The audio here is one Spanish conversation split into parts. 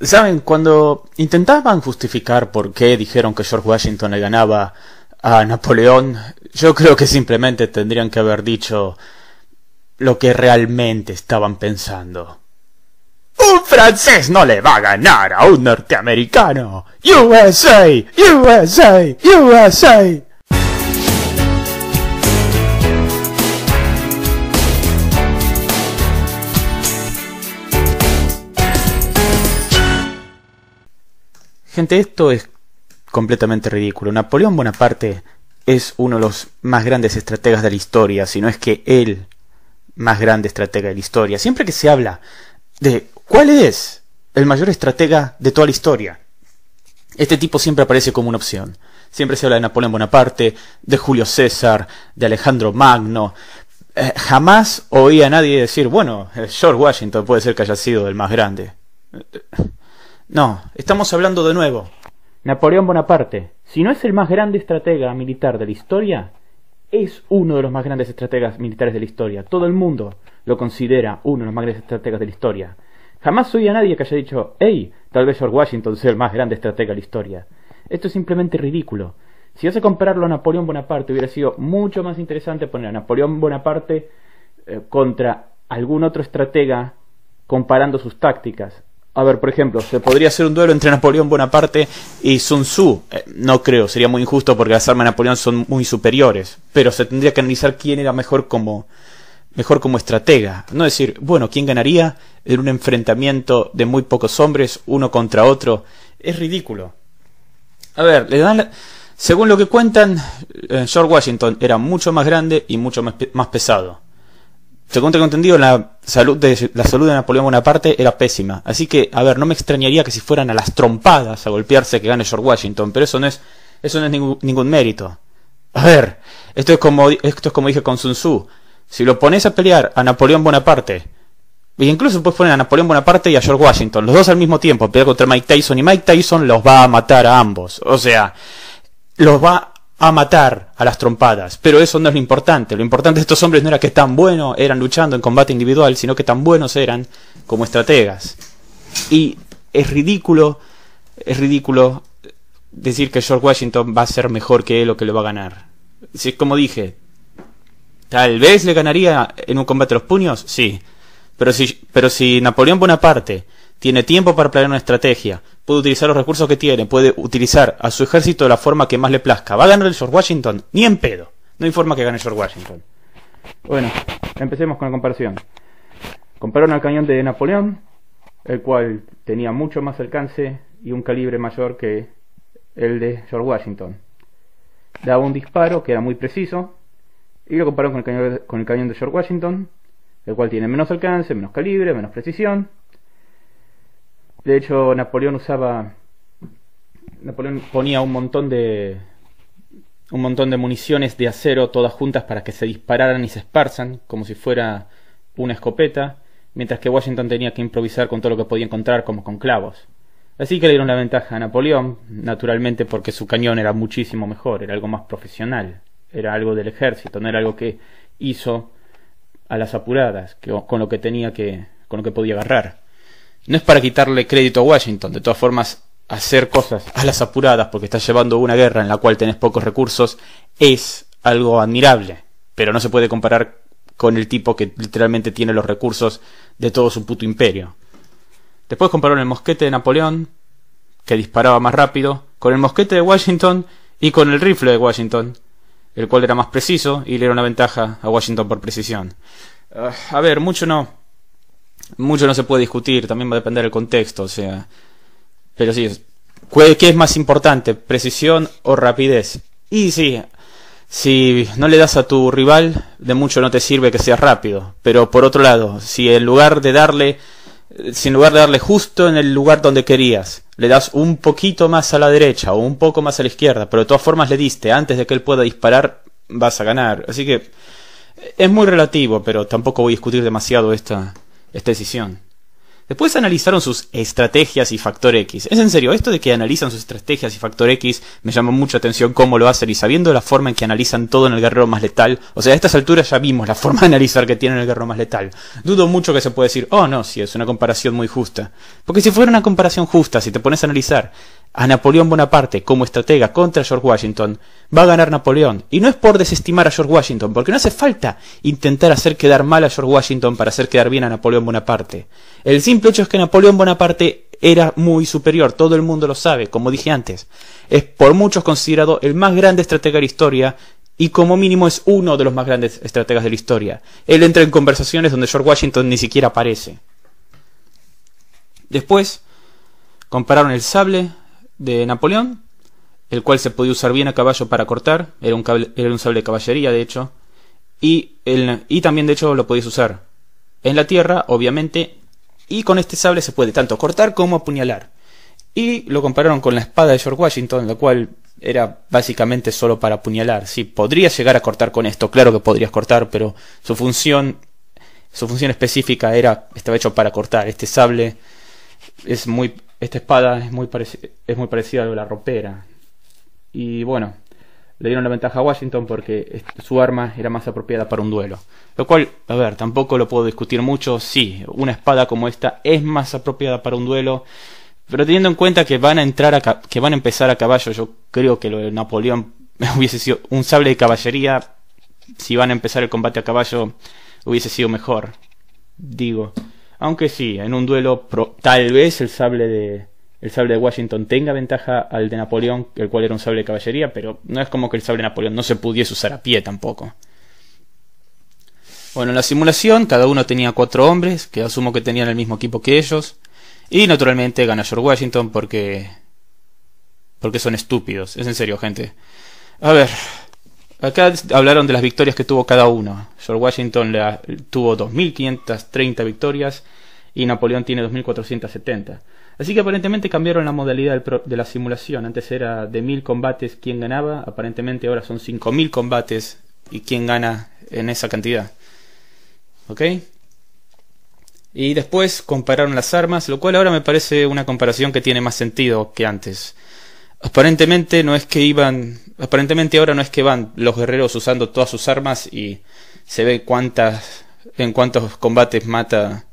¿Saben? Cuando intentaban justificar por qué dijeron que George Washington le ganaba a Napoleón, yo creo que simplemente tendrían que haber dicho lo que realmente estaban pensando. ¡Un francés no le va a ganar a un norteamericano! ¡USA! ¡USA! ¡USA! Gente, esto es completamente ridículo. Napoleón Bonaparte es uno de los más grandes estrategas de la historia, si no es que el más grande estratega de la historia. Siempre que se habla de cuál es el mayor estratega de toda la historia, este tipo siempre aparece como una opción. Siempre se habla de Napoleón Bonaparte, de Julio César, de Alejandro Magno. Jamás oí a nadie decir, bueno, George Washington puede ser que haya sido el más grande. No, estamos hablando de nuevo. Napoleón Bonaparte, si no es el más grande estratega militar de la historia, es uno de los más grandes estrategas militares de la historia. Todo el mundo lo considera uno de los más grandes estrategas de la historia. Jamás oí a nadie que haya dicho, hey, tal vez George Washington sea el más grande estratega de la historia. Esto es simplemente ridículo. Si vas a compararlo a Napoleón Bonaparte, hubiera sido mucho más interesante poner a Napoleón Bonaparte contra algún otro estratega comparando sus tácticas. A ver, por ejemplo, se podría hacer un duelo entre Napoleón Bonaparte y Sun Tzu. No creo, sería muy injusto porque las armas de Napoleón son muy superiores. Pero se tendría que analizar quién era mejor como estratega. No decir, bueno, ¿quién ganaría en un enfrentamiento de muy pocos hombres, uno contra otro? Es ridículo. A ver, según lo que cuentan, George Washington era mucho más grande y mucho más pesado. Según tengo entendido, la salud de Napoleón Bonaparte era pésima. Así que, a ver, no me extrañaría que si fueran a las trompadas a golpearse que gane George Washington, pero eso no es ningún mérito. A ver, esto es como dije con Sun Tzu. Si lo pones a pelear a Napoleón Bonaparte, e incluso puedes poner a Napoleón Bonaparte y a George Washington, los dos al mismo tiempo, pelear contra Mike Tyson, y Mike Tyson los va a matar a ambos. O sea, los va a matar a las trompadas, pero eso no es lo importante. Lo importante de estos hombres no era que tan buenos eran luchando en combate individual, sino que tan buenos eran como estrategas. Y es ridículo decir que George Washington va a ser mejor que él o que le va a ganar. Si, como dije, tal vez le ganaría en un combate a los puños, sí, pero si Napoleón Bonaparte tiene tiempo para planear una estrategia, puede utilizar los recursos que tiene, puede utilizar a su ejército de la forma que más le plazca, ¿va a ganar el George Washington? Ni en pedo. No hay forma que gane George Washington. Bueno, empecemos con la comparación. Compararon al cañón de Napoleón, el cual tenía mucho más alcance y un calibre mayor que el de George Washington. Daba un disparo que era muy preciso, y lo compararon con el cañón de George Washington, el cual tiene menos alcance, menos calibre, menos precisión. De hecho, Napoleón ponía un montón de municiones de acero todas juntas para que se dispararan y se esparzan como si fuera una escopeta, mientras que Washington tenía que improvisar con todo lo que podía encontrar, como con clavos. Así que le dieron la ventaja a Napoleón, naturalmente porque su cañón era muchísimo mejor, era algo más profesional, era algo del ejército, no era algo que hizo a las apuradas, con lo que podía agarrar. No es para quitarle crédito a Washington, de todas formas, hacer cosas a las apuradas porque estás llevando una guerra en la cual tenés pocos recursos es algo admirable, pero no se puede comparar con el tipo que literalmente tiene los recursos de todo su puto imperio. Después compararon el mosquete de Napoleón, que disparaba más rápido, con el mosquete de Washington y con el rifle de Washington, el cual era más preciso y le dieron una ventaja a Washington por precisión. A ver, mucho no se puede discutir, también va a depender del contexto, o sea, pero sí, ¿qué es más importante, precisión o rapidez? Y sí, si no le das a tu rival, de mucho no te sirve que seas rápido, pero por otro lado, si en lugar de darle justo en el lugar donde querías, le das un poquito más a la derecha o un poco más a la izquierda, pero de todas formas le diste antes de que él pueda disparar, vas a ganar. Así que es muy relativo, pero tampoco voy a discutir demasiado esta decisión. Después analizaron sus estrategias y factor X. Es en serio, esto de que analizan sus estrategias y factor X me llama mucha atención cómo lo hacen, y sabiendo la forma en que analizan todo en el guerrero más letal. O sea, a estas alturas ya vimos la forma de analizar que tiene el guerrero más letal. Dudo mucho que se pueda decir, oh no, sí, es una comparación muy justa. Porque si fuera una comparación justa, si te pones a analizar a Napoleón Bonaparte como estratega contra George Washington, va a ganar Napoleón. Y no es por desestimar a George Washington, porque no hace falta intentar hacer quedar mal a George Washington para hacer quedar bien a Napoleón Bonaparte. El simple hecho es que Napoleón Bonaparte era muy superior, todo el mundo lo sabe, como dije antes. Es por muchos considerado el más grande estratega de la historia, y como mínimo es uno de los más grandes estrategas de la historia. Él entra en conversaciones donde George Washington ni siquiera aparece. Después compararon el sable de Napoleón, el cual se podía usar bien a caballo para cortar, era un sable de caballería de hecho, y también de hecho lo podías usar en la tierra, obviamente, y con este sable se puede tanto cortar como apuñalar. Y lo compararon con la espada de George Washington, la cual era básicamente solo para apuñalar. Sí, podrías llegar a cortar con esto, claro que podrías cortar, pero su función específica estaba hecho para cortar. Este sable esta espada es muy parecida a la ropera. Y bueno, le dieron la ventaja a Washington porque su arma era más apropiada para un duelo. Lo cual, a ver, tampoco lo puedo discutir mucho. Sí, una espada como esta es más apropiada para un duelo, pero teniendo en cuenta que van a empezar a caballo, yo creo que lo de Napoleón hubiese sido un sable de caballería. Si van a empezar el combate a caballo, hubiese sido mejor, digo. Aunque sí, en un duelo tal vez el sable de Washington tenga ventaja al de Napoleón, el cual era un sable de caballería, pero no es como que el sable de Napoleón no se pudiese usar a pie tampoco. Bueno, en la simulación cada uno tenía 4 hombres, que asumo que tenían el mismo equipo que ellos, y naturalmente gana George Washington porque son estúpidos. Es en serio, gente. A ver, acá hablaron de las victorias que tuvo cada uno. George Washington tuvo 2.530 victorias y Napoleón tiene 2.470. Así que aparentemente cambiaron la modalidad de la simulación. Antes era de 1.000 combates quién ganaba, aparentemente ahora son 5.000 combates y quién gana en esa cantidad. ¿Ok? Y después compararon las armas, lo cual ahora me parece una comparación que tiene más sentido que antes. Aparentemente ahora no es que van los guerreros usando todas sus armas y se ve en cuántos combates mata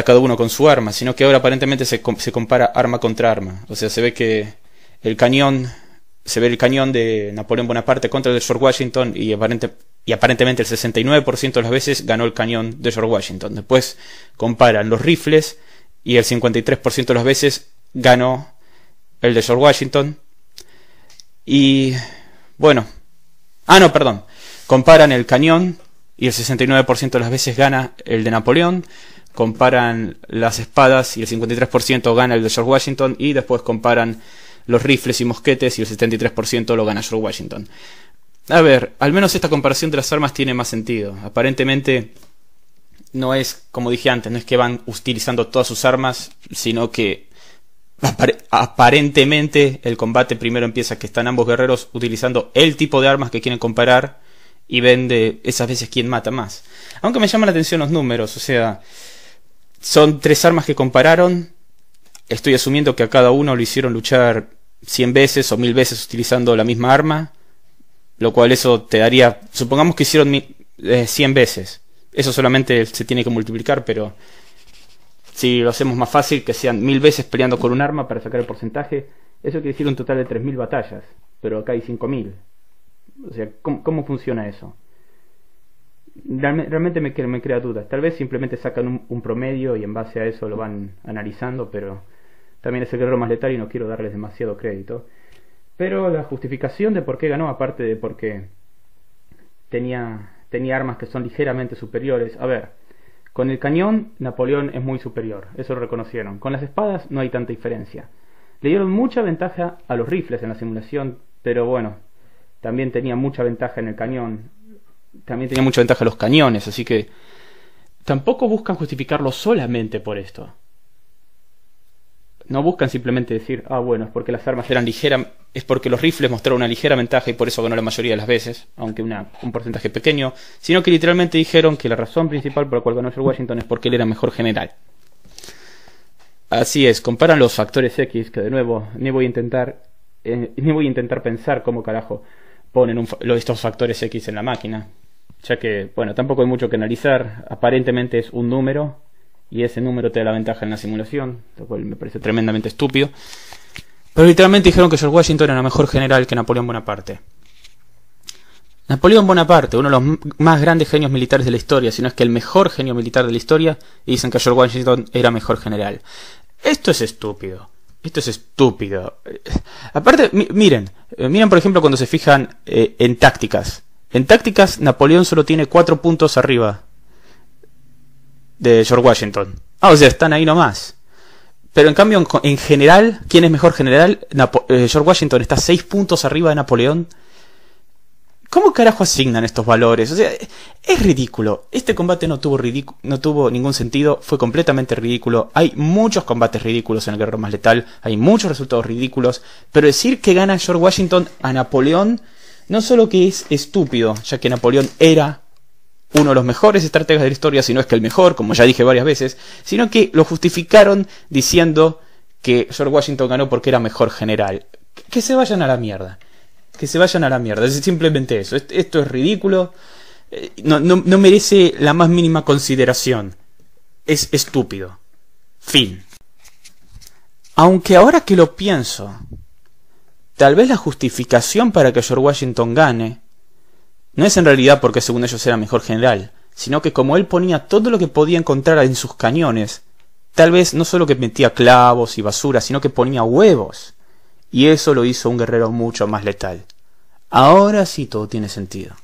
cada uno con su arma, sino que ahora aparentemente se compara arma contra arma. O sea, se ve el cañón de Napoleón Bonaparte contra el de George Washington y aparentemente el 69% de las veces ganó el cañón de George Washington. Después comparan los rifles y el 53% de las veces ganó el de George Washington. Y bueno, comparan el cañón y el 69% de las veces gana el de Napoleón. Comparan las espadas y el 53% gana el de George Washington. Y después comparan los rifles y mosquetes y el 73% lo gana George Washington. A ver, al menos esta comparación de las armas tiene más sentido. Aparentemente no es, como dije antes, no es que van utilizando todas sus armas, sino que aparentemente el combate primero empieza que están ambos guerreros utilizando el tipo de armas que quieren comparar y ven de esas veces quién mata más. Aunque me llaman la atención los números, o sea, son 3 armas que compararon. Estoy asumiendo que a cada uno lo hicieron luchar 100 veces o 1000 veces utilizando la misma arma, lo cual eso te daría, supongamos que hicieron 100 veces, eso solamente se tiene que multiplicar, pero si lo hacemos más fácil, que sean 1000 veces peleando con un arma para sacar el porcentaje, eso quiere decir un total de 3000 batallas, pero acá hay 5000. O sea, ¿cómo funciona eso? Realmente me crea dudas. Tal vez simplemente sacan un promedio y en base a eso lo van analizando, pero también es el guerrero más letal y no quiero darles demasiado crédito. Pero la justificación de por qué ganó, aparte de porque tenía armas que son ligeramente superiores. A ver, con el cañón Napoleón es muy superior, eso lo reconocieron. Con las espadas no hay tanta diferencia. Le dieron mucha ventaja a los rifles en la simulación, pero bueno, también tenía mucha ventaja en el cañón. También tenía mucha ventaja los cañones, así que tampoco buscan justificarlo solamente por esto. No buscan simplemente decir, bueno, es porque las armas eran ligeras, es porque los rifles mostraron una ligera ventaja y por eso ganó la mayoría de las veces, aunque un porcentaje pequeño, sino que literalmente dijeron que la razón principal por la cual ganó George Washington es porque él era mejor general. Así es, comparan los factores X, que de nuevo ni voy a intentar pensar cómo carajo ponen estos factores X en la máquina, ya que, bueno, tampoco hay mucho que analizar. Aparentemente es un número, y ese número te da la ventaja en la simulación, lo cual me parece tremendamente estúpido. Pero literalmente dijeron que George Washington era mejor general que Napoleón Bonaparte. Napoleón Bonaparte, uno de los más grandes genios militares de la historia, si no es que el mejor genio militar de la historia, y dicen que George Washington era mejor general. Esto es estúpido. Esto es estúpido. Aparte, miren por ejemplo cuando se fijan en tácticas. En tácticas, Napoleón solo tiene 4 puntos arriba de George Washington. O sea, están ahí nomás. Pero en cambio, en general, ¿quién es mejor general? George Washington está 6 puntos arriba de Napoleón. ¿Cómo carajo asignan estos valores? O sea, es ridículo. Este combate no tuvo ningún sentido, fue completamente ridículo. Hay muchos combates ridículos en el Guerrero Más Letal, hay muchos resultados ridículos, pero decir que gana George Washington a Napoleón, no solo que es estúpido, ya que Napoleón era uno de los mejores estrategas de la historia, si no es que el mejor, como ya dije varias veces, sino que lo justificaron diciendo que George Washington ganó porque era mejor general. Que se vayan a la mierda. Que se vayan a la mierda, es simplemente eso. Esto es ridículo, no merece la más mínima consideración. Es estúpido. Fin. Aunque ahora que lo pienso, tal vez la justificación para que George Washington gane no es en realidad porque según ellos era mejor general, sino que como él ponía todo lo que podía encontrar en sus cañones, tal vez no solo que metía clavos y basura, sino que ponía huevos. Y eso lo hizo un guerrero mucho más letal. Ahora sí todo tiene sentido.